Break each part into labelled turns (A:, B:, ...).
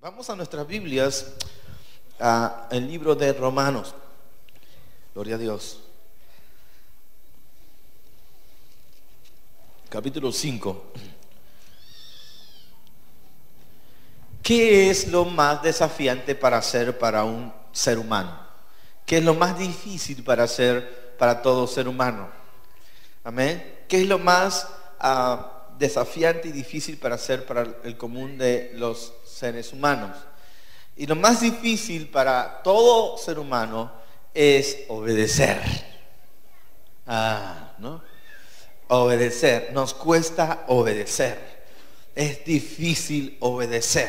A: Vamos a nuestras Biblias, el libro de Romanos. Gloria a Dios. Capítulo 5. ¿Qué es lo más desafiante para hacer para un ser humano? ¿Qué es lo más difícil para hacer para todo ser humano? Amén. ¿Qué es lo más desafiante y difícil para hacer para el común de los seres humanos? Y lo más difícil para todo ser humano es obedecer. ¿No? Obedecer. Nos cuesta obedecer. Es difícil obedecer.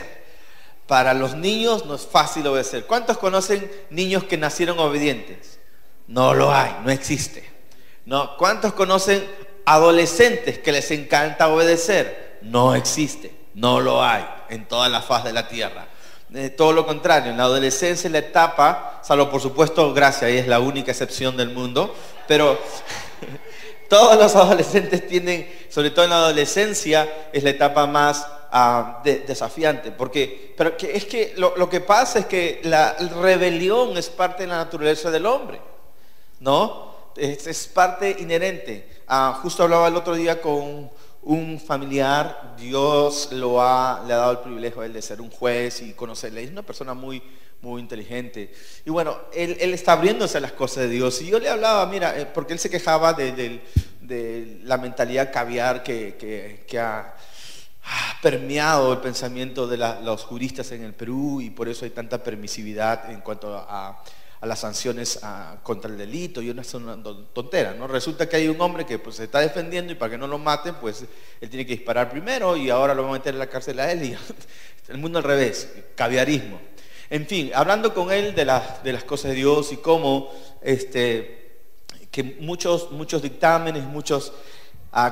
A: Para los niños no es fácil obedecer. ¿Cuántos conocen niños que nacieron obedientes? No lo hay, no existe. ¿No? ¿Cuántos conocen adolescentes que les encanta obedecer? No existe, no lo hay en toda la faz de la tierra. Todo lo contrario, en la adolescencia, en la etapa, salvo por supuesto Gracia, y es la única excepción del mundo, pero todos los adolescentes tienen, sobre todo en la adolescencia, es la etapa más desafiante, pero es que lo que pasa es que la rebelión es parte de la naturaleza del hombre, ¿no? Es parte inherente. Justo hablaba el otro día con un familiar. Dios le ha dado el privilegio a él de ser un juez y conocerle. Es una persona muy, muy inteligente. Y bueno, él está abriéndose a las cosas de Dios. Y yo le hablaba, mira, porque él se quejaba de la mentalidad caviar que ha permeado el pensamiento de los juristas en el Perú, y por eso hay tanta permisividad en cuanto a las sanciones contra el delito, y una tontera, ¿no? Resulta que hay un hombre que pues se está defendiendo, y para que no lo maten, pues él tiene que disparar primero, y ahora lo van a meter en la cárcel a él, y el mundo al revés, caviarismo. En fin, hablando con él de las cosas de Dios y cómo que muchos dictámenes, muchas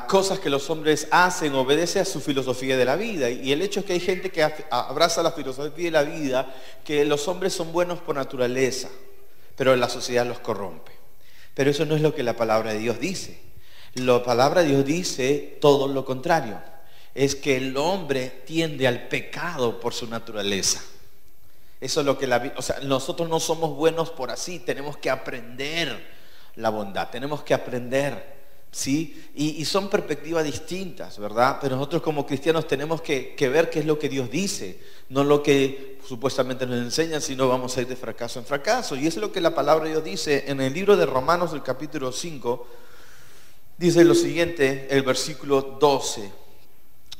A: cosas que los hombres hacen obedece a su filosofía de la vida, y el hecho es que hay gente que abraza la filosofía de la vida, que los hombres son buenos por naturaleza, pero la sociedad los corrompe. Pero eso no es lo que la palabra de Dios dice. La palabra de Dios dice todo lo contrario. Es que el hombre tiende al pecado por su naturaleza. Eso es lo que nosotros no somos buenos por así. Tenemos que aprender la bondad. Tenemos que aprender, ¿sí? Y son perspectivas distintas, ¿verdad? Pero nosotros como cristianos tenemos que ver qué es lo que Dios dice, no lo que supuestamente nos enseñan, sino vamos a ir de fracaso en fracaso. Y eso es lo que la palabra de Dios dice en el libro de Romanos, del capítulo 5, dice lo siguiente, el versículo 12.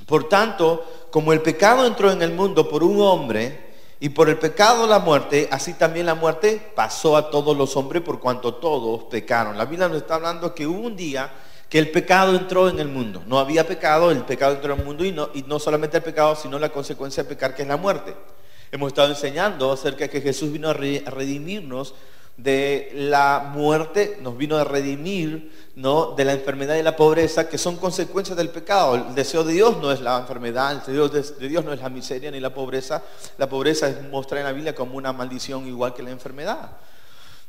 A: Por tanto, como el pecado entró en el mundo por un hombre, y por el pecado la muerte, así también la muerte pasó a todos los hombres, por cuanto todos pecaron. La Biblia nos está hablando que hubo un día que el pecado entró en el mundo. No había pecado, el pecado entró en el mundo, y no solamente el pecado, sino la consecuencia de pecar, que es la muerte. Hemos estado enseñando acerca de que Jesús vino a redimirnos de la muerte, nos vino a redimir, ¿no?, de la enfermedad y la pobreza, que son consecuencias del pecado. El deseo de Dios no es la enfermedad, el deseo de Dios no es la miseria ni la pobreza. La pobreza es mostrada en la Biblia como una maldición, igual que la enfermedad.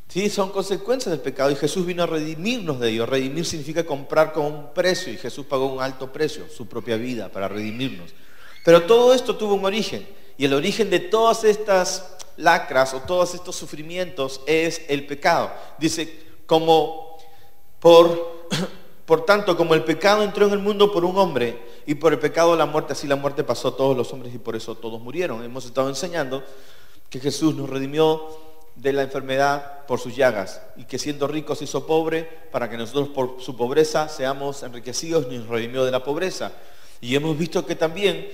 A: Sí, son consecuencias del pecado, y Jesús vino a redimirnos de ello. Redimir significa comprar con un precio, y Jesús pagó un alto precio, su propia vida, para redimirnos. Pero todo esto tuvo un origen, y el origen de todas estas lacras o todos estos sufrimientos es el pecado. Dice, por tanto, como el pecado entró en el mundo por un hombre, y por el pecado la muerte, así la muerte pasó a todos los hombres, y por eso todos murieron. Hemos estado enseñando que Jesús nos redimió de la enfermedad por sus llagas, y que siendo rico se hizo pobre para que nosotros por su pobreza seamos enriquecidos, y nos redimió de la pobreza. Y hemos visto que también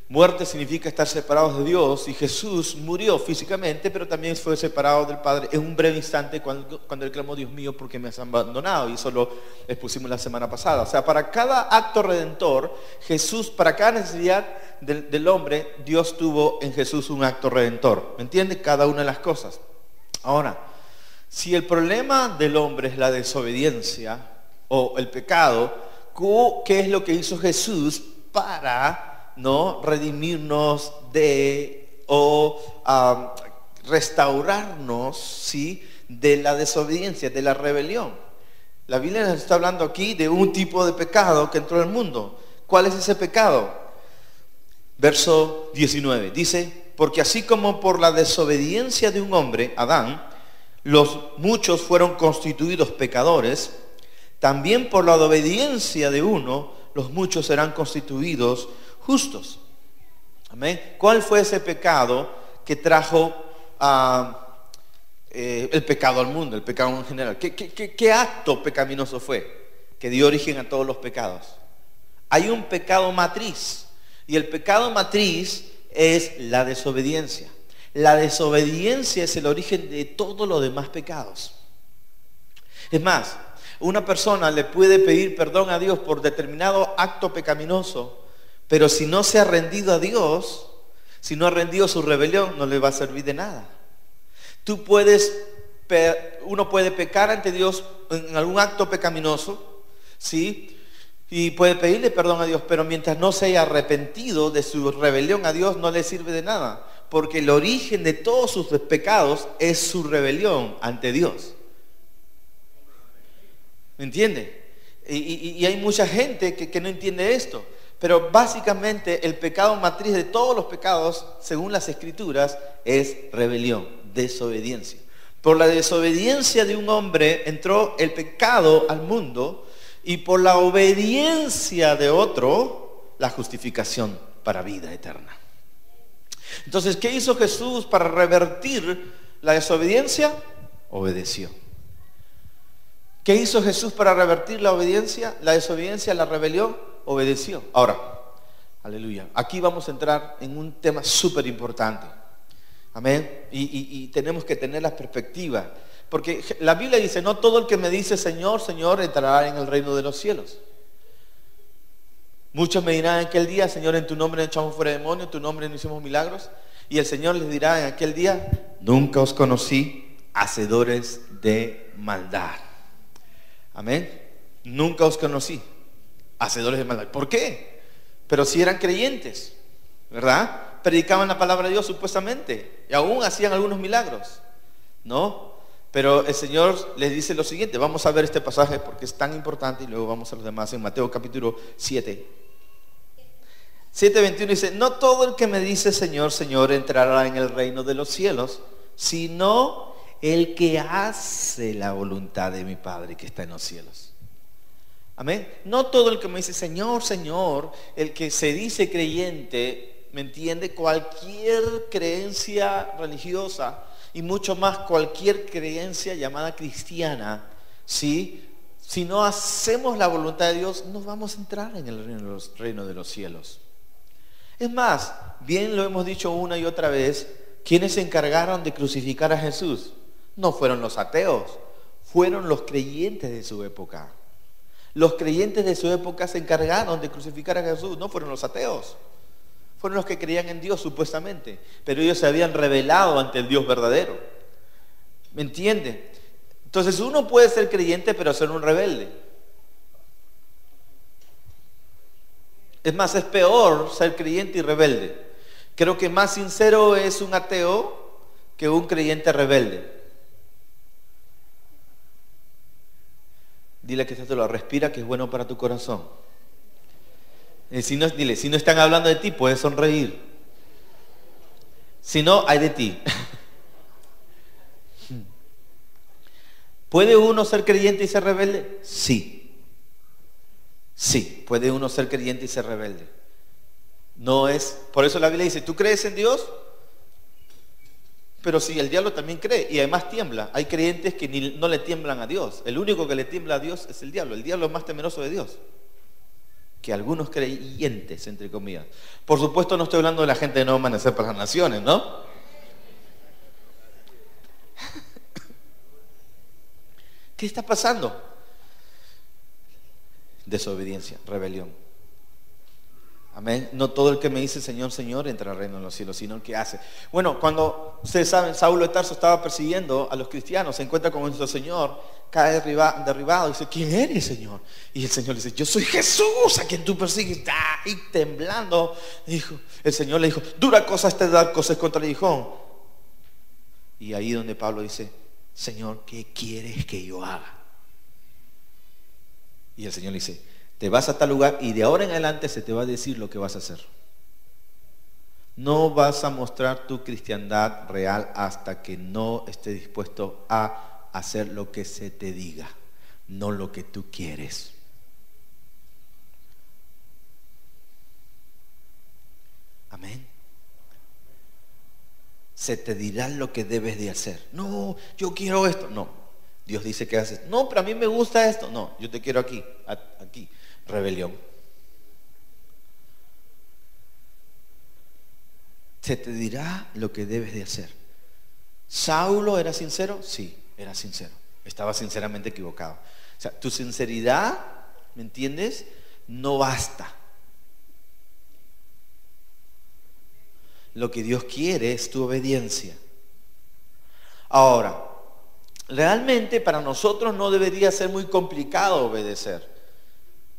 A: muerte significa estar separados de Dios, y Jesús murió físicamente, pero también fue separado del Padre en un breve instante cuando él clamó: Dios mío, ¿por qué me has abandonado? Y eso lo expusimos la semana pasada. O sea, para cada acto redentor, Jesús, para cada necesidad del hombre, Dios tuvo en Jesús un acto redentor. ¿Me entiende? Cada una de las cosas. Ahora, si el problema del hombre es la desobediencia o el pecado, ¿qué es lo que hizo Jesús para redimirnos restaurarnos, ¿sí?, de la desobediencia, de la rebelión? La Biblia nos está hablando aquí de un tipo de pecado que entró en el mundo. ¿Cuál es ese pecado? Verso 19 dice: Porque así como por la desobediencia de un hombre, Adán, los muchos fueron constituidos pecadores, también por la obediencia de uno, los muchos serán constituidos justos. Amén. ¿Cuál fue ese pecado que trajo el pecado al mundo, el pecado en general? ¿Qué acto pecaminoso fue que dio origen a todos los pecados? Hay un pecado matriz, y el pecado matriz es la desobediencia. La desobediencia es el origen de todos los demás pecados. Es más, una persona le puede pedir perdón a Dios por determinado acto pecaminoso, pero si no se ha rendido a Dios, si no ha rendido su rebelión, no le va a servir de nada. Uno puede pecar ante Dios en algún acto pecaminoso, ¿sí? Y puede pedirle perdón a Dios, pero mientras no se haya arrepentido de su rebelión a Dios, no le sirve de nada, porque el origen de todos sus pecados es su rebelión ante Dios. ¿Me entiende? Y hay mucha gente que no entiende esto. Pero básicamente el pecado matriz de todos los pecados, según las Escrituras, es rebelión, desobediencia. Por la desobediencia de un hombre entró el pecado al mundo, y por la obediencia de otro, la justificación para vida eterna. Entonces, ¿qué hizo Jesús para revertir la desobediencia? Obedeció. ¿Qué hizo Jesús para revertir la obediencia, la desobediencia, la rebelión? Obedeció. Ahora, aleluya, aquí vamos a entrar en un tema súper importante. Amén. Y tenemos que tener la perspectiva, porque la Biblia dice: no todo el que me dice Señor, Señor, entrará en el reino de los cielos. Muchos me dirán en aquel día: Señor, en tu nombre echamos fuera demonios, en tu nombre no hicimos milagros. Y el Señor les dirá en aquel día: nunca os conocí, hacedores de maldad. Amén. Nunca os conocí, hacedores de maldad. ¿Por qué? Pero si eran creyentes, ¿verdad? Predicaban la palabra de Dios supuestamente, y aún hacían algunos milagros, ¿no? Pero el Señor les dice lo siguiente. Vamos a ver este pasaje porque es tan importante, y luego vamos a los demás. En Mateo capítulo 7:21 dice: no todo el que me dice Señor, Señor entrará en el reino de los cielos, sino el que hace la voluntad de mi Padre que está en los cielos. Amén. No todo el que me dice Señor, Señor, el que se dice creyente, ¿me entiende? Cualquier creencia religiosa, y mucho más cualquier creencia llamada cristiana, ¿sí? Si no hacemos la voluntad de Dios, no vamos a entrar en el reino de los cielos. Es más, bien lo hemos dicho una y otra vez, ¿quiénes se encargaron de crucificar a Jesús? No fueron los ateos, fueron los creyentes de su época. Los creyentes de su época se encargaron de crucificar a Jesús, no fueron los ateos. Fueron los que creían en Dios supuestamente, pero ellos se habían rebelado ante el Dios verdadero. ¿Me entiende? Entonces uno puede ser creyente pero ser un rebelde. Es más, es peor ser creyente y rebelde. Creo que más sincero es un ateo que un creyente rebelde. Dile que te lo respira, que es bueno para tu corazón. Dile, si no están hablando de ti, puedes sonreír. Si no, hay de ti. ¿Puede uno ser creyente y ser rebelde? Sí. Sí, puede uno ser creyente y ser rebelde. No es, por eso la Biblia dice: ¿tú crees en Dios? Pero sí, el diablo también cree y además tiembla. Hay creyentes que no le tiemblan a Dios. El único que le tiembla a Dios es el diablo. El diablo es más temeroso de Dios que algunos creyentes, entre comillas. Por supuesto no estoy hablando de la gente de Nuevo Amanecer para las Naciones, ¿no? ¿Qué está pasando? Desobediencia, rebelión. Amén. No todo el que me dice Señor, Señor entra al reino de los cielos, sino el que hace. Bueno, cuando ustedes saben, Saulo de Tarso estaba persiguiendo a los cristianos, se encuentra con nuestro Señor, cae derribado y dice: ¿quién eres, Señor? Y el Señor le dice: yo soy Jesús a quien tú persigues. Y temblando, el Señor le dijo: dura cosa es dar cosas contra el aguijón. Y ahí donde Pablo dice: Señor, ¿qué quieres que yo haga? Y el Señor le dice: te vas a tal lugar y de ahora en adelante se te va a decir lo que vas a hacer. No vas a mostrar tu cristiandad real hasta que no estés dispuesto a hacer lo que se te diga, no lo que tú quieres. Amén. Se te dirá lo que debes de hacer. No, yo quiero esto. No, Dios dice que haces. No, pero a mí me gusta esto. No, yo te quiero aquí, aquí. Rebelión. Se te dirá lo que debes de hacer. ¿Saulo era sincero? Sí, era sincero. Estaba sinceramente equivocado. O sea, tu sinceridad, ¿me entiendes? No basta. Lo que Dios quiere es tu obediencia. Ahora, realmente para nosotros no debería ser muy complicado obedecer,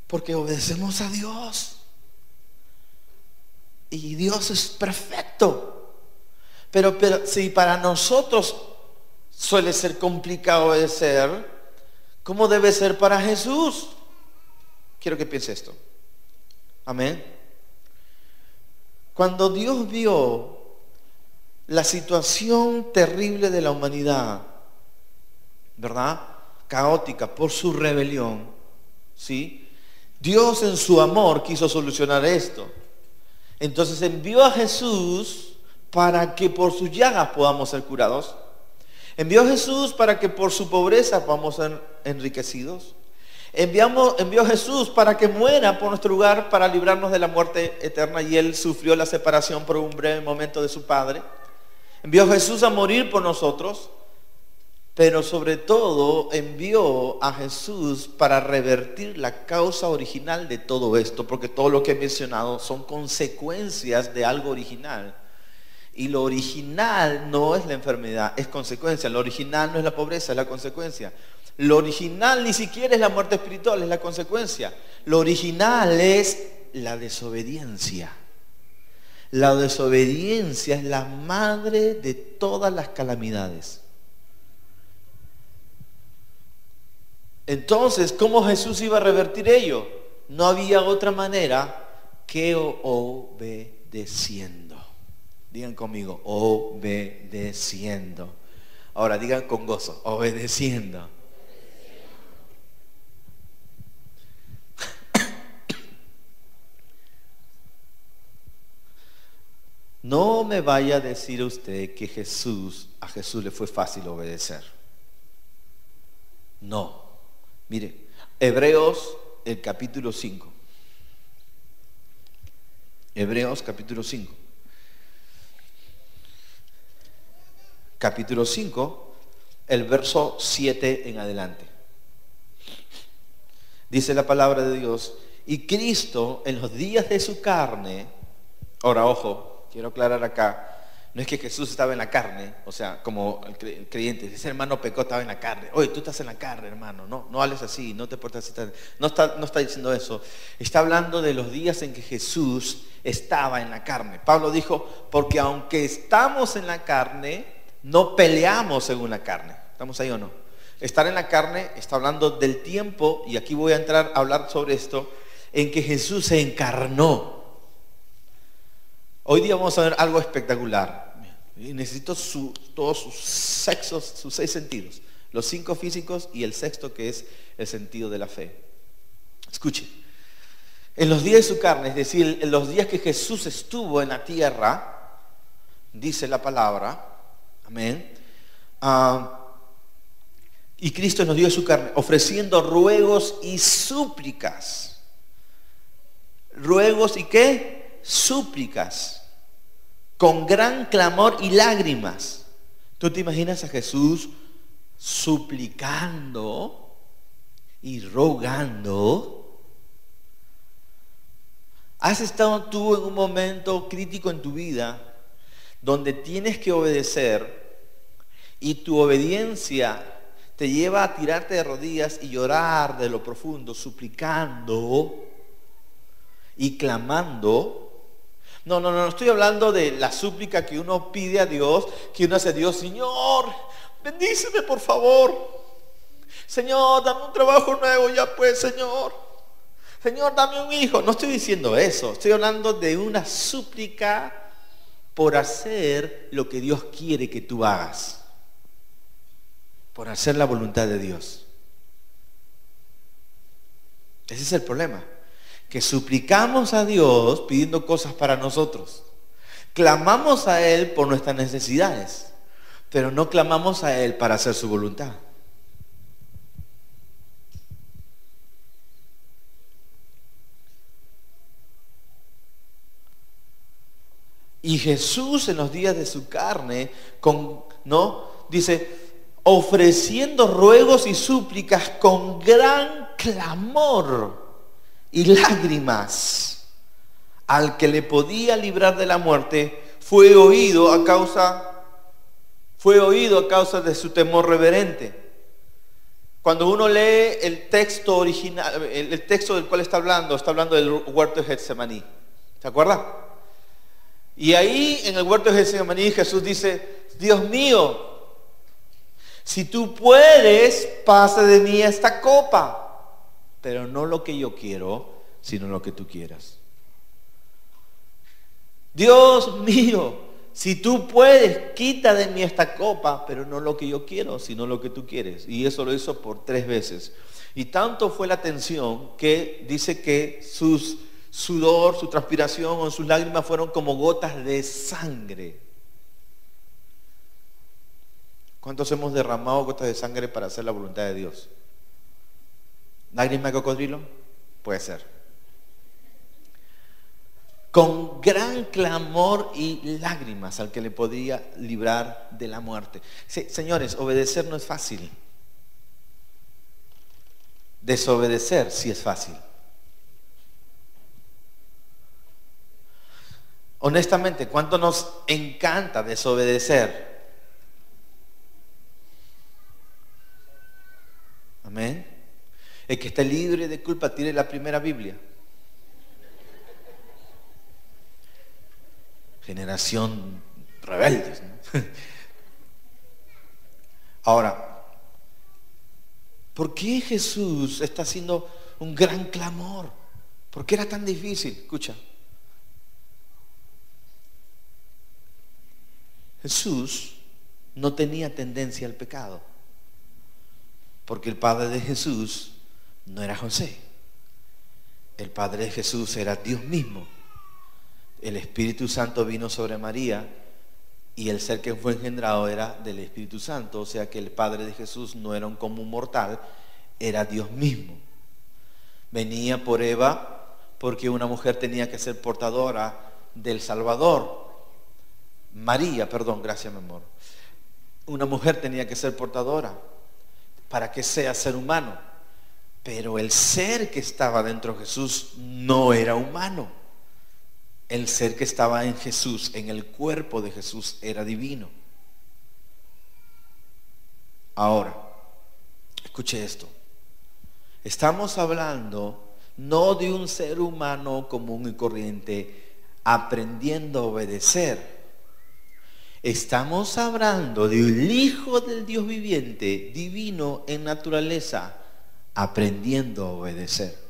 A: porque obedecemos a Dios. Y Dios es perfecto. Pero si para nosotros suele ser complicado obedecer, ¿cómo debe ser para Jesús? Quiero que piense esto. Amén. Cuando Dios vio la situación terrible de la humanidad, ¿verdad? Caótica por su rebelión, ¿sí? Dios en su amor quiso solucionar esto. Entonces envió a Jesús para que por sus llagas podamos ser curados. Envió a Jesús para que por su pobreza podamos ser enriquecidos. Envió a Jesús para que muera por nuestro lugar, para librarnos de la muerte eterna, y Él sufrió la separación por un breve momento de su Padre. Envió a Jesús a morir por nosotros, pero sobre todo envió a Jesús para revertir la causa original de todo esto, porque todo lo que he mencionado son consecuencias de algo original. Y lo original no es la enfermedad, es consecuencia. Lo original no es la pobreza, es la consecuencia. Lo original ni siquiera es la muerte espiritual, es la consecuencia. Lo original es la desobediencia. La desobediencia es la madre de todas las calamidades. Entonces, ¿cómo Jesús iba a revertir ello? No había otra manera que obedeciendo. Digan conmigo, obedeciendo. Ahora digan con gozo, obedeciendo. No me vaya a decir usted que a Jesús le fue fácil obedecer. No. Mire, Hebreos, el capítulo 5. Hebreos, capítulo 5. Capítulo 5, el verso 7 en adelante. Dice la palabra de Dios: y Cristo en los días de su carne. Ahora, ojo, quiero aclarar acá. No es que Jesús estaba en la carne, o sea, como el creyente, ese hermano pecó, estaba en la carne. Oye, tú estás en la carne, hermano, no hables así, no te portas así. No está diciendo eso. Está hablando de los días en que Jesús estaba en la carne. Pablo dijo, porque aunque estamos en la carne, no peleamos según la carne. ¿Estamos ahí o no? Estar en la carne está hablando del tiempo, y aquí voy a entrar a hablar sobre esto, en que Jesús se encarnó. Hoy día vamos a ver algo espectacular. Y necesito todos sus 6 sentidos. Los 5 físicos y el 6º, que es el sentido de la fe. Escuche. En los días de su carne, es decir, en los días que Jesús estuvo en la tierra, dice la palabra, amén, y Cristo nos dio su carne, ofreciendo ruegos y súplicas. ¿Ruegos y qué? Súplicas. Con gran clamor y lágrimas. ¿Tú te imaginas a Jesús suplicando y rogando? ¿Has estado tú en un momento crítico en tu vida donde tienes que obedecer y tu obediencia te lleva a tirarte de rodillas y llorar de lo profundo, suplicando y clamando? No estoy hablando de la súplica que uno pide a Dios, que uno hace a Dios: Señor, bendíceme por favor. Señor, dame un trabajo nuevo ya pues, Señor. Señor, dame un hijo. No estoy diciendo eso. Estoy hablando de una súplica por hacer lo que Dios quiere que tú hagas. Por hacer la voluntad de Dios. Ese es el problema. Que suplicamos a Dios pidiendo cosas para nosotros. Clamamos a Él por nuestras necesidades, pero no clamamos a Él para hacer su voluntad. Y Jesús en los días de su carne, dice, ofreciendo ruegos y súplicas con gran clamor y lágrimas al que le podía librar de la muerte, fue oído a causa de su temor reverente. Cuando uno lee el texto original, el texto del cual está hablando del huerto de Getsemaní. ¿Se acuerda? Y ahí en el huerto de Getsemaní Jesús dice, Dios mío, si tú puedes, pasa de mí esta copa, pero no lo que yo quiero, sino lo que tú quieras. Dios mío, si tú puedes, quita de mí esta copa, pero no lo que yo quiero, sino lo que tú quieres. Y eso lo hizo por 3 veces. Y tanto fue la tensión que dice que sus sudor, su transpiración o sus lágrimas fueron como gotas de sangre. ¿Cuántos hemos derramado gotas de sangre para hacer la voluntad de Dios? ¿Lágrima de cocodrilo? Puede ser. Con gran clamor y lágrimas al que le podía librar de la muerte. Sí, señores, obedecer no es fácil. Desobedecer sí es fácil. Honestamente, ¿cuánto nos encanta desobedecer? Amén. El que esté libre de culpa, tire la primera Biblia. Generación rebeldes, ¿no? Ahora, ¿por qué Jesús está haciendo un gran clamor? ¿Por qué era tan difícil? Escucha. Jesús no tenía tendencia al pecado, porque el padre de Jesús no era José. El padre de Jesús era Dios mismo. El Espíritu Santo vino sobre María y el ser que fue engendrado era del Espíritu Santo, o sea que el padre de Jesús no era un común mortal, era Dios mismo. Venía por Eva porque una mujer tenía que ser portadora del Salvador. María, perdón, gracias mi amor. Una mujer tenía que ser portadora para que sea ser humano. Pero el ser que estaba dentro de Jesús no era humano. El ser que estaba en Jesús, en el cuerpo de Jesús, era divino. Ahora, escuche esto. Estamos hablando no de un ser humano común y corriente aprendiendo a obedecer. Estamos hablando de un hijo del Dios viviente, divino en naturaleza, aprendiendo a obedecer.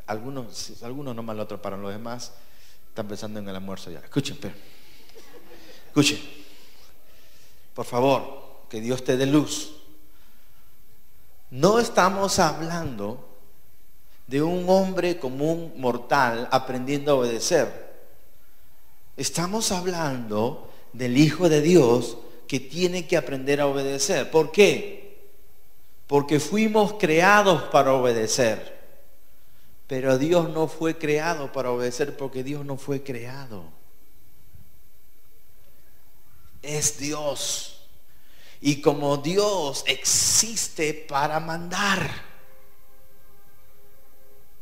A: Algunos nomás lo atraparon, los demás están pensando en el almuerzo ya. Escuchen, por favor, que Dios te dé luz. No estamos hablando de un hombre común mortal aprendiendo a obedecer. Estamos hablando del Hijo de Dios que tiene que aprender a obedecer. ¿Por qué? Porque fuimos creados para obedecer. Pero Dios no fue creado para obedecer porque Dios no fue creado. Es Dios. Y como Dios existe para mandar,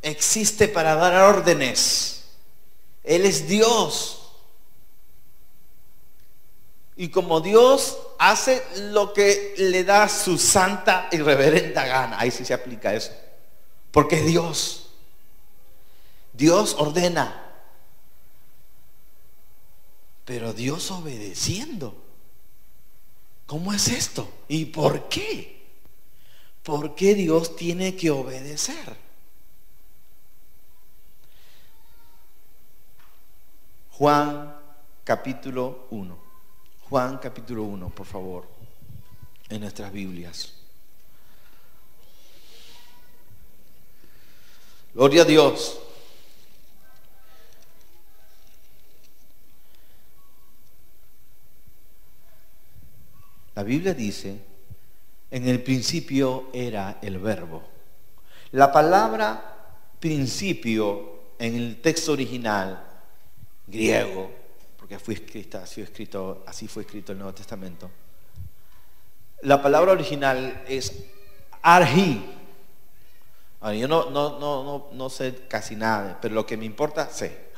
A: existe para dar órdenes. Él es Dios. Y como Dios hace lo que le da su santa y reverenda gana, ahí sí se aplica eso. Porque es Dios. Dios ordena. Pero Dios obedeciendo. ¿Cómo es esto? ¿Y por qué? ¿Por qué Dios tiene que obedecer? Juan capítulo 1. Juan capítulo 1, por favor, en nuestras Biblias. Gloria a Dios. La Biblia dice, en el principio era el verbo. La palabra principio en el texto original griego, porque así fue escrito el Nuevo Testamento. La palabra original es argi. Ahora, yo no sé casi nada, pero lo que me importa, sé.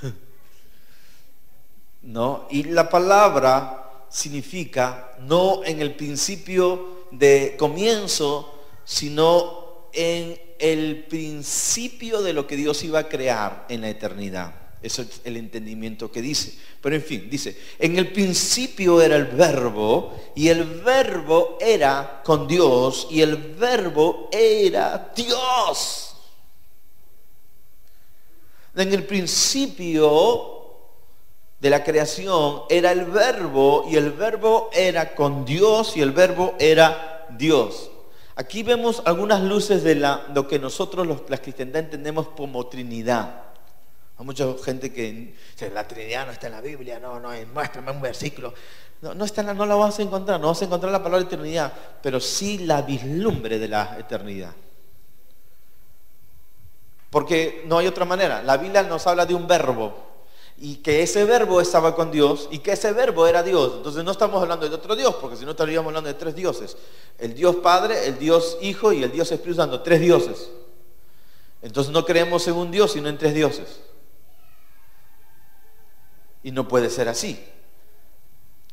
A: ¿No? Y la palabra significa no en el principio de comienzo, sino en el principio de lo que Dios iba a crear en la eternidad. Eso es el entendimiento que dice. Pero en fin, dice, en el principio era el verbo, y el verbo era con Dios, y el verbo era Dios. En el principio de la creación era el verbo, y el verbo era con Dios, y el verbo era Dios. Aquí vemos algunas luces de lo que nosotros la cristiandad entendemos como Trinidad. Hay mucha gente que dice, la Trinidad no está en la Biblia, muéstrame un versículo. No está, no la vas a encontrar, no vas a encontrar la palabra eternidad, pero sí la vislumbre de la eternidad. Porque no hay otra manera. La Biblia nos habla de un verbo, y que ese verbo estaba con Dios, y que ese verbo era Dios. Entonces no estamos hablando de otro Dios, porque si no estaríamos hablando de tres dioses. El Dios Padre, el Dios Hijo y el Dios Espíritu Santo, tres dioses. Entonces no creemos en un Dios, sino en tres dioses. Y no puede ser así.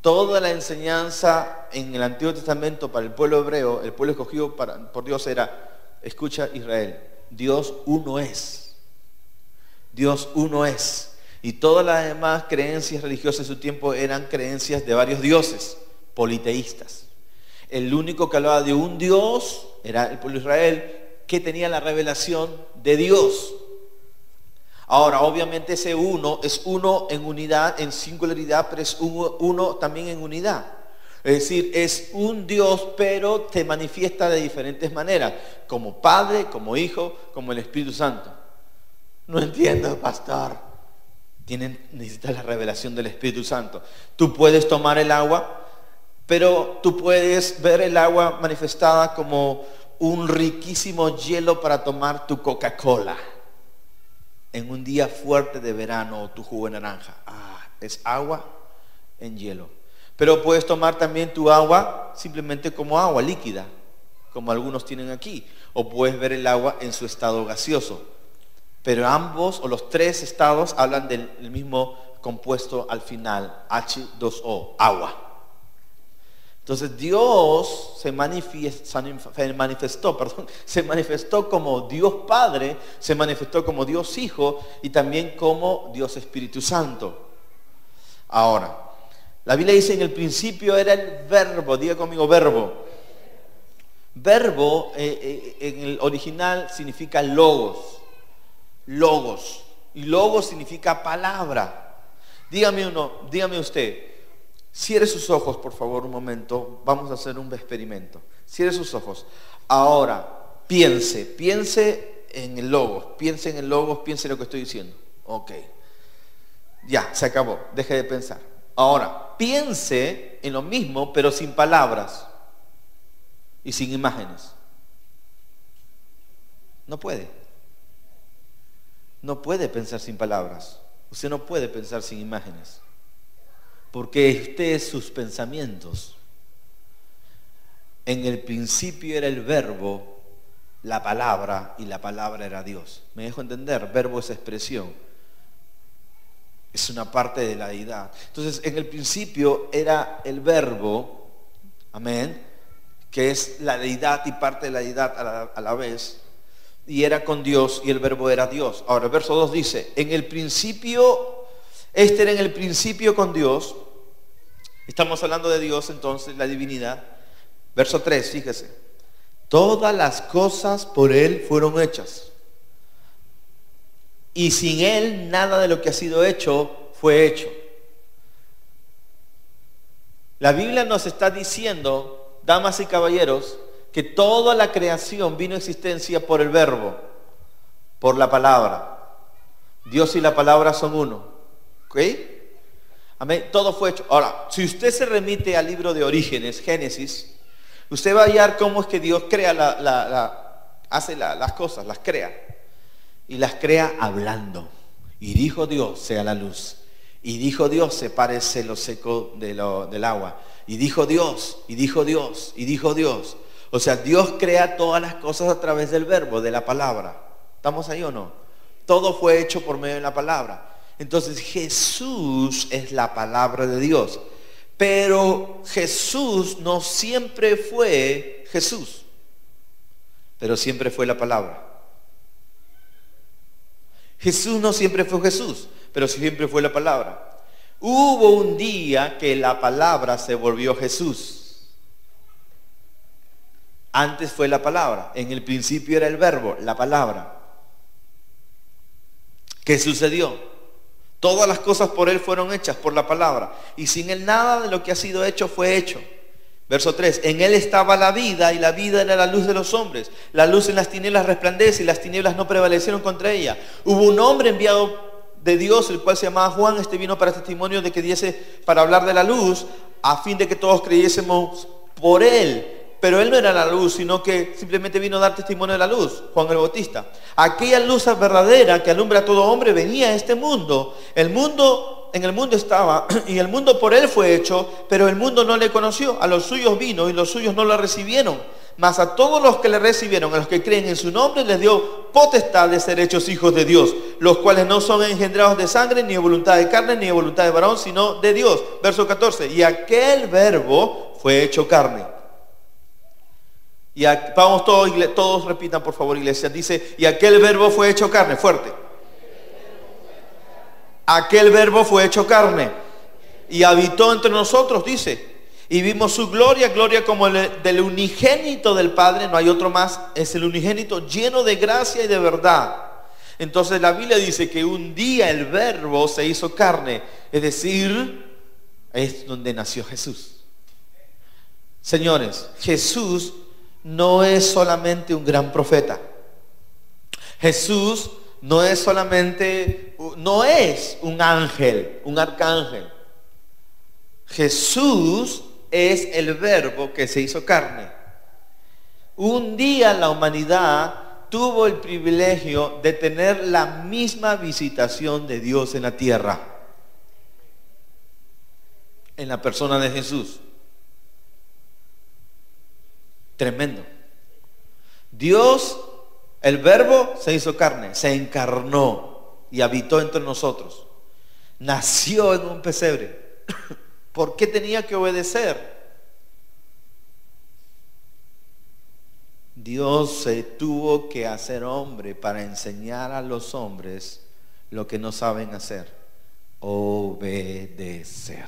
A: Toda la enseñanza en el Antiguo Testamento para el pueblo hebreo, el pueblo escogido por Dios era, escucha Israel, Dios uno es. Dios uno es. Y todas las demás creencias religiosas de su tiempo eran creencias de varios dioses, politeístas. El único que hablaba de un Dios era el pueblo de Israel, que tenía la revelación de Dios. Ahora, obviamente ese uno es uno en unidad, en singularidad, pero es uno también en unidad. Es decir, es un Dios, pero te manifiesta de diferentes maneras, como Padre, como Hijo, como el Espíritu Santo. No entiendo, pastor. Necesitas la revelación del Espíritu Santo. Tú puedes tomar el agua, pero tú puedes ver el agua manifestada como un riquísimo hielo para tomar tu Coca-Cola en un día fuerte de verano, o tu jugo de naranja. Es agua en hielo. Pero puedes tomar también tu agua simplemente como agua líquida, como algunos tienen aquí. O puedes ver el agua en su estado gaseoso. Pero ambos, o los tres estados, hablan del mismo compuesto al final, H2O, agua. Entonces Dios se manifestó como Dios Padre, se manifestó como Dios Hijo y también como Dios Espíritu Santo. Ahora, la Biblia dice en el principio era el verbo, diga conmigo verbo. Verbo en el original significa logos, y logos significa palabra. Dígame usted. Cierre sus ojos, por favor, un momento. Vamos a hacer un experimento. Cierre sus ojos. Ahora, piense en el logos. Piense en lo que estoy diciendo. Ok. Ya, se acabó. Deje de pensar. Ahora, piense en lo mismo, pero sin palabras y sin imágenes. No puede. No puede pensar sin palabras. Usted no puede pensar sin imágenes. Porque usted es sus pensamientos. En el principio era el verbo, la palabra, y la palabra era Dios. ¿Me dejo entender? Verbo es expresión. Es una parte de la deidad. Entonces, en el principio era el verbo, amén, que es la deidad y parte de la deidad a la vez, y era con Dios, y el verbo era Dios. Ahora, el verso 2 dice, en el principio, era en el principio con Dios. Estamos hablando de Dios entonces, la divinidad. Verso 3, fíjese. Todas las cosas por Él fueron hechas. Y sin Él nada de lo que ha sido hecho fue hecho. La Biblia nos está diciendo, damas y caballeros, que toda la creación vino a existencia por el verbo, por la palabra. Dios y la palabra son uno. ¿Ok? Amén. Todo fue hecho. Ahora, si usted se remite al libro de Orígenes, Génesis, usted va a hallar cómo es que Dios crea hace las cosas, las crea. Y las crea hablando. Y dijo Dios, sea la luz. Y dijo Dios, sepárese lo seco del agua. Y dijo Dios, y dijo Dios, y dijo Dios. O sea, Dios crea todas las cosas a través del verbo, de la palabra. ¿Estamos ahí o no? Todo fue hecho por medio de la palabra. Entonces Jesús es la palabra de Dios. Pero Jesús no siempre fue Jesús. Pero siempre fue la palabra. Jesús no siempre fue Jesús, pero siempre fue la palabra. Hubo un día que la palabra se volvió Jesús. Antes fue la palabra. En el principio era el verbo, la palabra. ¿Qué sucedió? Todas las cosas por Él fueron hechas, por la palabra. Y sin Él nada de lo que ha sido hecho fue hecho. Verso 3, en Él estaba la vida y la vida era la luz de los hombres. La luz en las tinieblas resplandece y las tinieblas no prevalecieron contra ella. Hubo un hombre enviado de Dios, el cual se llamaba Juan. Este vino para testimonio de que diese para hablar de la luz, a fin de que todos creyésemos por Él. Pero Él no era la luz, sino que simplemente vino a dar testimonio de la luz, Juan el Bautista. Aquella luz verdadera que alumbra a todo hombre venía a este mundo. En el mundo estaba, y el mundo por Él fue hecho, pero el mundo no le conoció. A los suyos vino, y los suyos no lo recibieron. Mas a todos los que le recibieron, a los que creen en su nombre, les dio potestad de ser hechos hijos de Dios, los cuales no son engendrados de sangre, ni de voluntad de carne, ni de voluntad de varón, sino de Dios. Verso 14, y aquel verbo fue hecho carne. Y vamos todos repitan por favor, iglesia. Dice, y aquel verbo fue hecho carne, fuerte. Aquel verbo fue hecho carne y habitó entre nosotros, dice. Y vimos su gloria, gloria como del unigénito del Padre, no hay otro más, es el unigénito lleno de gracia y de verdad. Entonces la Biblia dice que un día el verbo se hizo carne, es decir, es donde nació Jesús. Señores, Jesús no es solamente un gran profeta. Jesús no es solamente, no es un ángel, un arcángel. Jesús es el verbo que se hizo carne. Un día la humanidad tuvo el privilegio de tener la misma visitación de Dios en la tierra, en la persona de Jesús. Tremendo. Dios, el verbo se hizo carne, se encarnó y habitó entre nosotros. Nació en un pesebre. ¿Por qué tenía que obedecer? Dios se tuvo que hacer hombre para enseñar a los hombres lo que no saben hacer: obedecer.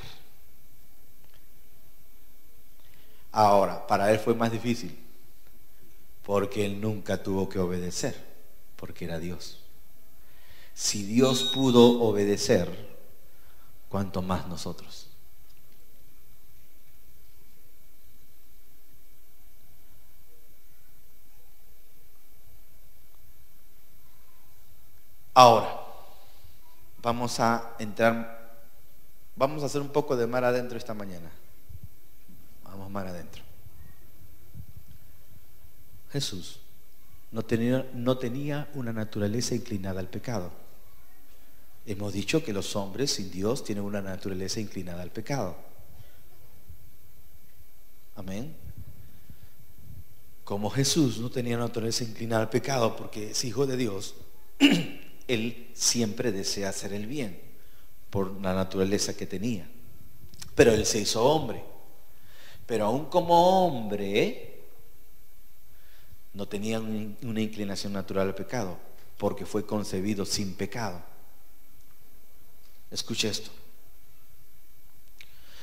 A: Ahora, para Él fue más difícil, porque Él nunca tuvo que obedecer, porque era Dios. Si Dios pudo obedecer, ¿cuánto más nosotros? Ahora, vamos a hacer un poco de mar adentro esta mañana. Vamos mar adentro. Jesús no tenía una naturaleza inclinada al pecado. Hemos dicho que los hombres sin Dios tienen una naturaleza inclinada al pecado. Amén. Como Jesús no tenía una naturaleza inclinada al pecado porque es hijo de Dios, Él siempre desea hacer el bien por la naturaleza que tenía. Pero Él se hizo hombre. Pero aún como hombre no tenía una inclinación natural al pecado, porque fue concebido sin pecado. Escuche esto.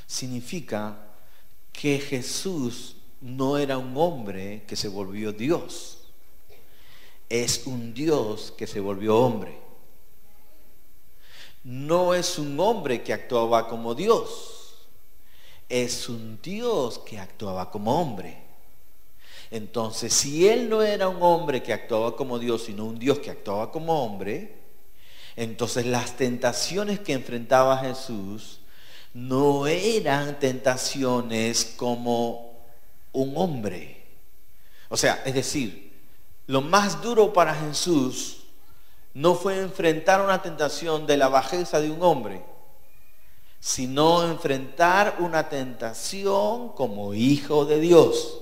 A: Significa que Jesús no era un hombre que se volvió Dios. Es un Dios que se volvió hombre. no es un hombre que actuaba como Dios, es un Dios que actuaba como hombre. Entonces, si Él no era un hombre que actuaba como Dios, sino un Dios que actuaba como hombre, entonces las tentaciones que enfrentaba Jesús no eran tentaciones como un hombre. O sea, es decir, lo más duro para Jesús no fue enfrentar una tentación de la bajeza de un hombre, sino enfrentar una tentación como hijo de Dios.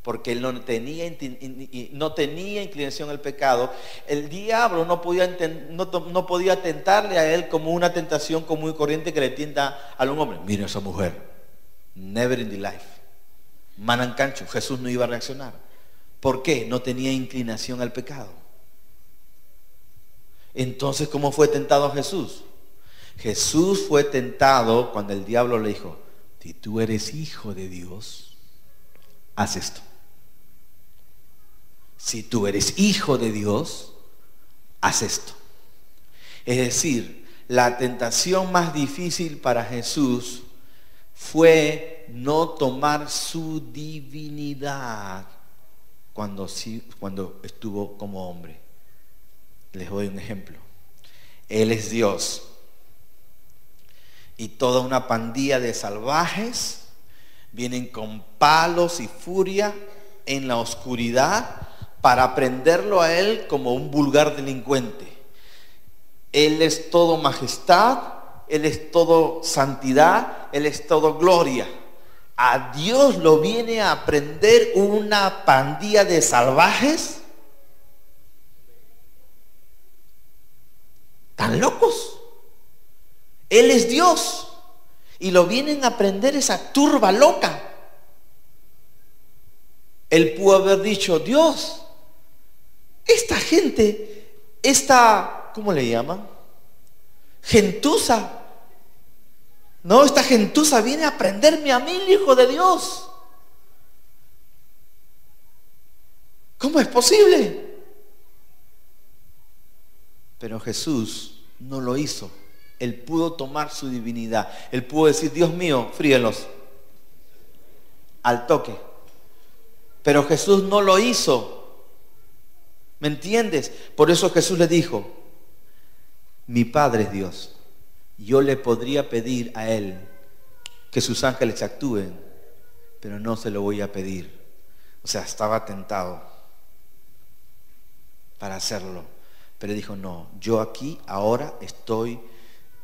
A: Porque él no tenía inclinación al pecado. El diablo no podía tentarle a él como una tentación común y corriente que le tienta a un hombre. Mira esa mujer, never in the life, manancancho. Jesús no iba a reaccionar. ¿Por qué? No tenía inclinación al pecado. Entonces, ¿cómo fue tentado Jesús? Jesús fue tentado cuando el diablo le dijo: si tú eres hijo de Dios, haz esto. Si tú eres hijo de Dios, haz esto. Es decir, la tentación más difícil para Jesús fue no tomar su divinidad cuando estuvo como hombre. Les doy un ejemplo. Él es Dios y toda una pandilla de salvajes vienen con palos y furia en la oscuridad para prenderlo a él como un vulgar delincuente. Él es todo majestad, Él es todo santidad, Él es todo gloria. A Dios lo viene a prender una pandilla de salvajes. ¿Tan locos? Él es Dios y lo vienen a prender esa turba loca. Él pudo haber dicho: Dios, esta gente, ¿cómo le llaman? Gentuza. No, esta gentuza viene a prenderme a mí, el Hijo de Dios. ¿Cómo es posible? Pero Jesús no lo hizo. Él pudo tomar su divinidad. Él pudo decir: Dios mío, fríelos al toque. Pero Jesús no lo hizo. ¿Me entiendes? Por eso Jesús le dijo: mi Padre es Dios. Yo le podría pedir a Él que sus ángeles actúen, pero no se lo voy a pedir. O sea, estaba tentado para hacerlo, pero dijo: no, yo aquí ahora estoy.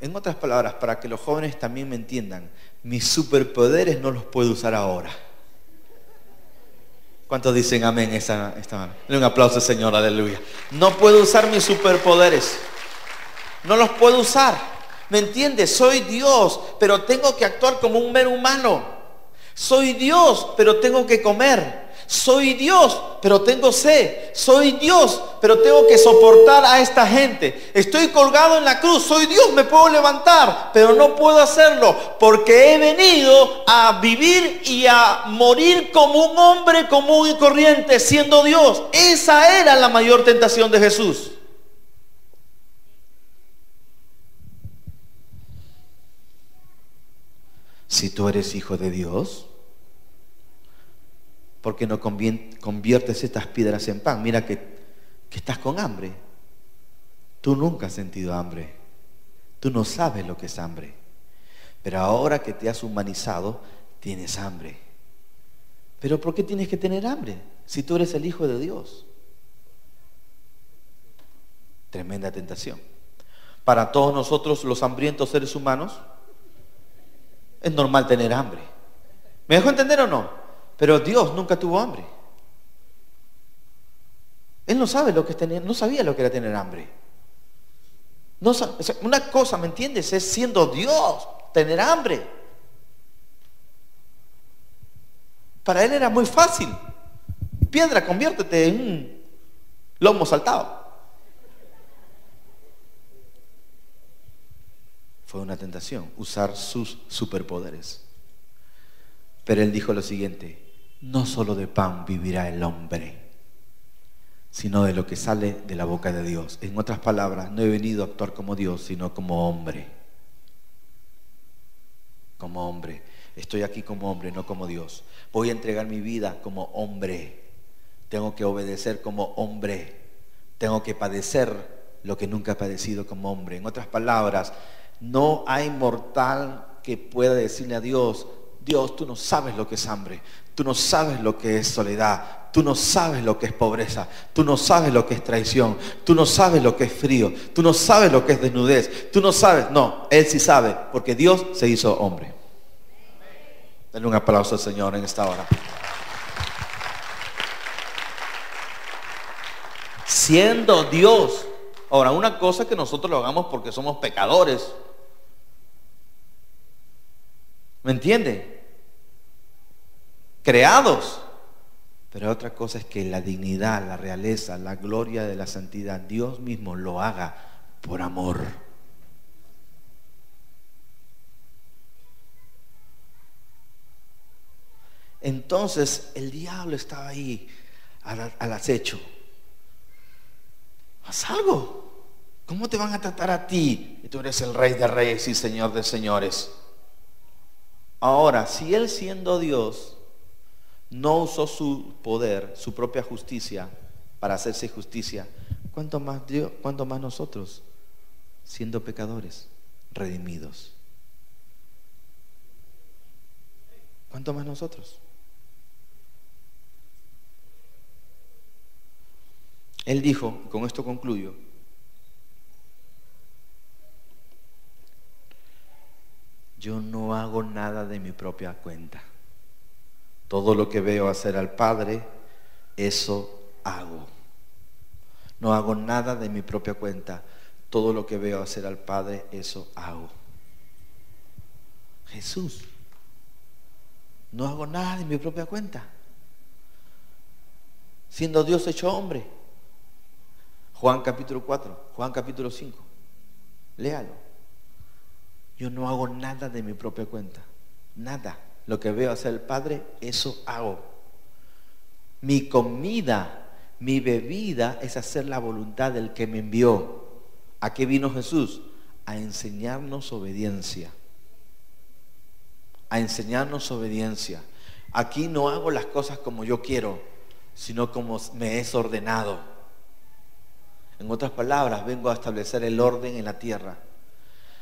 A: En otras palabras, para que los jóvenes también me entiendan, mis superpoderes no los puedo usar ahora. ¿Cuántos dicen amén esta mano? Dale un aplauso, Señor, aleluya. No puedo usar mis superpoderes. No los puedo usar. ¿Me entiendes? Soy Dios, pero tengo que actuar como un mero humano. Soy Dios, pero tengo que comer. Soy Dios, pero tengo sed. Soy Dios, pero tengo que soportar a esta gente. Estoy colgado en la cruz. Soy Dios, me puedo levantar, pero no puedo hacerlo porque he venido a vivir y a morir como un hombre común y corriente, siendo Dios. Esa era la mayor tentación de Jesús. Si tú eres hijo de Dios, ¿por qué no conviertes estas piedras en pan? Mira que estás con hambre. Tú nunca has sentido hambre. Tú no sabes lo que es hambre. Pero ahora que te has humanizado, tienes hambre. ¿Pero por qué tienes que tener hambre si tú eres el Hijo de Dios? Tremenda tentación. Para todos nosotros, los hambrientos seres humanos, es normal tener hambre. ¿Me dejó entender o no? Pero Dios nunca tuvo hambre. Él no sabe lo que es tener, no sabía lo que era tener hambre. No, o sea, una cosa, ¿me entiendes? Es siendo Dios, tener hambre. Para él era muy fácil. Piedra, conviértete en un lomo saltado. Fue una tentación usar sus superpoderes. Pero él dijo lo siguiente: no solo de pan vivirá el hombre, sino de lo que sale de la boca de Dios. En otras palabras, no he venido a actuar como Dios, sino como hombre. Como hombre. Estoy aquí como hombre, no como Dios. Voy a entregar mi vida como hombre. Tengo que obedecer como hombre. Tengo que padecer lo que nunca he padecido como hombre. En otras palabras, no hay mortal que pueda decirle a Dios: Dios, tú no sabes lo que es hambre, tú no sabes lo que es soledad, tú no sabes lo que es pobreza, tú no sabes lo que es traición, tú no sabes lo que es frío, tú no sabes lo que es desnudez, tú no sabes. No, Él sí sabe, porque Dios se hizo hombre. Denle un aplauso al Señor en esta hora. Siendo Dios. Ahora, una cosa es que nosotros lo hagamos porque somos pecadores. ¿Me entiende? Creados. Pero otra cosa es que la dignidad, la realeza, la gloria de la santidad, Dios mismo lo haga por amor. Entonces el diablo estaba ahí al acecho. Haz algo. ¿Cómo te van a tratar a ti? Y tú eres el Rey de Reyes y Señor de Señores. Ahora, si Él, siendo Dios, no usó su poder, su propia justicia para hacerse justicia, ¿cuánto más Dios, cuánto más nosotros, siendo pecadores, redimidos? ¿Cuánto más nosotros? Él dijo, y con esto concluyo: yo no hago nada de mi propia cuenta. Todo lo que veo hacer al Padre, eso hago. No hago nada de mi propia cuenta. Todo lo que veo hacer al Padre, eso hago. Jesús: no hago nada de mi propia cuenta, siendo Dios hecho hombre. Juan capítulo 4, Juan capítulo 5. Léalo. Yo no hago nada de mi propia cuenta. Nada. Lo que veo hacer el Padre, eso hago. Mi comida, mi bebida es hacer la voluntad del que me envió. ¿A qué vino Jesús? A enseñarnos obediencia. A enseñarnos obediencia. Aquí no hago las cosas como yo quiero, sino como me es ordenado. En otras palabras, vengo a establecer el orden en la tierra.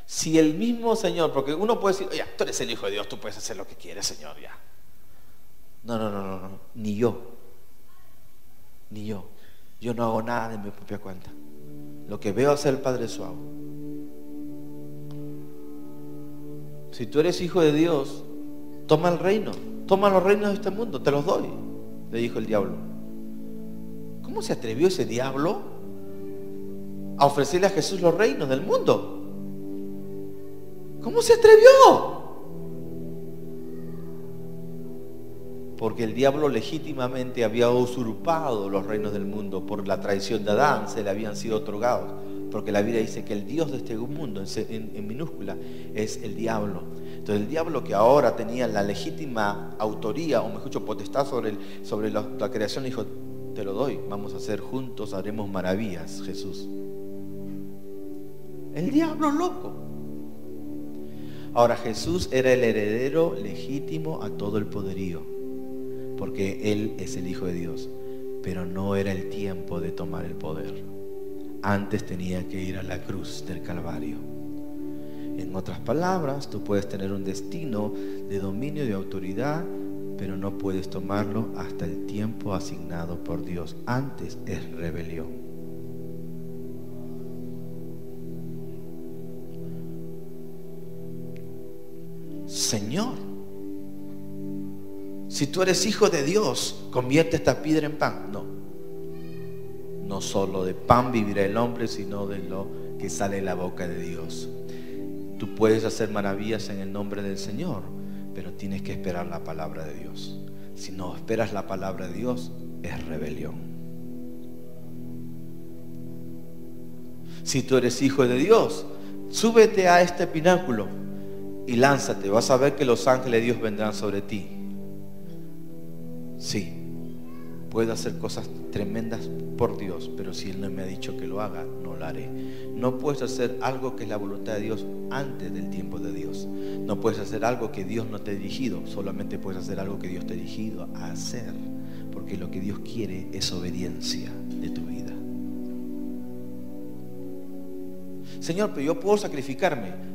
A: Si el mismo Señor, porque uno puede decir: oye, tú eres el Hijo de Dios, tú puedes hacer lo que quieres, Señor, ya. No, ni yo. Yo no hago nada de mi propia cuenta. Lo que veo hacer el Padre, eso hago. Si tú eres hijo de Dios, toma el reino, toma los reinos de este mundo, te los doy, le dijo el diablo. ¿Cómo se atrevió ese diablo a ofrecerle a Jesús los reinos del mundo? ¿Cómo se atrevió? Porque el diablo legítimamente había usurpado los reinos del mundo por la traición de Adán, se le habían sido otorgados. Porque la Biblia dice que el Dios de este mundo, en minúscula, es el diablo. Entonces el diablo, que ahora tenía la legítima autoría, o mejor dicho, potestad sobre la creación, dijo: te lo doy, vamos a hacer juntos, haremos maravillas, Jesús. El diablo loco. Ahora, Jesús era el heredero legítimo a todo el poderío, porque Él es el Hijo de Dios. Pero no era el tiempo de tomar el poder. Antes tenía que ir a la cruz del Calvario. En otras palabras, tú puedes tener un destino de dominio, de autoridad, pero no puedes tomarlo hasta el tiempo asignado por Dios. Antes es rebelión. Señor, si tú eres hijo de Dios, convierte esta piedra en pan. No solo de pan vivirá el hombre, sino de lo que sale de la boca de Dios. Tú puedes hacer maravillas en el nombre del Señor, pero tienes que esperar la palabra de Dios. Si no esperas la palabra de Dios, es rebelión. Si tú eres hijo de Dios, súbete a este pináculo y lánzate. Vas a ver que los ángeles de Dios vendrán sobre ti. Sí, Puedo hacer cosas tremendas por Dios, pero si Él no me ha dicho que lo haga, no lo haré. No puedes hacer algo que es la voluntad de Dios antes del tiempo de Dios. No puedes hacer algo que Dios no te ha dirigido, solamente puedes hacer algo que Dios te ha dirigido a hacer, porque lo que Dios quiere es obediencia de tu vida. Señor, pero yo puedo sacrificarme.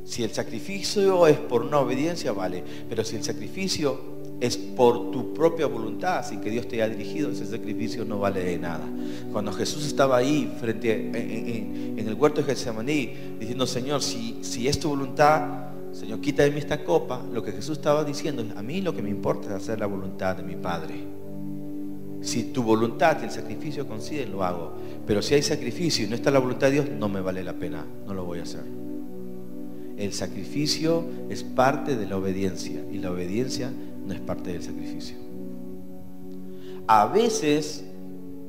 A: Si el sacrificio es por una obediencia, vale, pero si el sacrificio es por tu propia voluntad, sin que Dios te haya dirigido, ese sacrificio no vale de nada. Cuando Jesús estaba ahí en el huerto de Getsemaní, diciendo, Señor, si es tu voluntad, Señor, quita de mí esta copa, lo que Jesús estaba diciendo es, a mí lo que me importa es hacer la voluntad de mi Padre. Si tu voluntad y el sacrificio coinciden, lo hago, pero si hay sacrificio y no está la voluntad de Dios, no me vale la pena, no lo voy a hacer. El sacrificio es parte de la obediencia, y la obediencia no es parte del sacrificio. A veces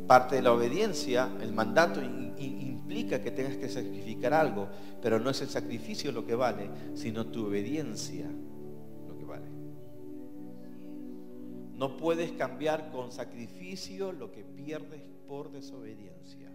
A: parte de la obediencia, el mandato implica que tengas que sacrificar algo, pero no es el sacrificio lo que vale, sino tu obediencia lo que vale. No puedes cambiar con sacrificio lo que pierdes por desobediencia.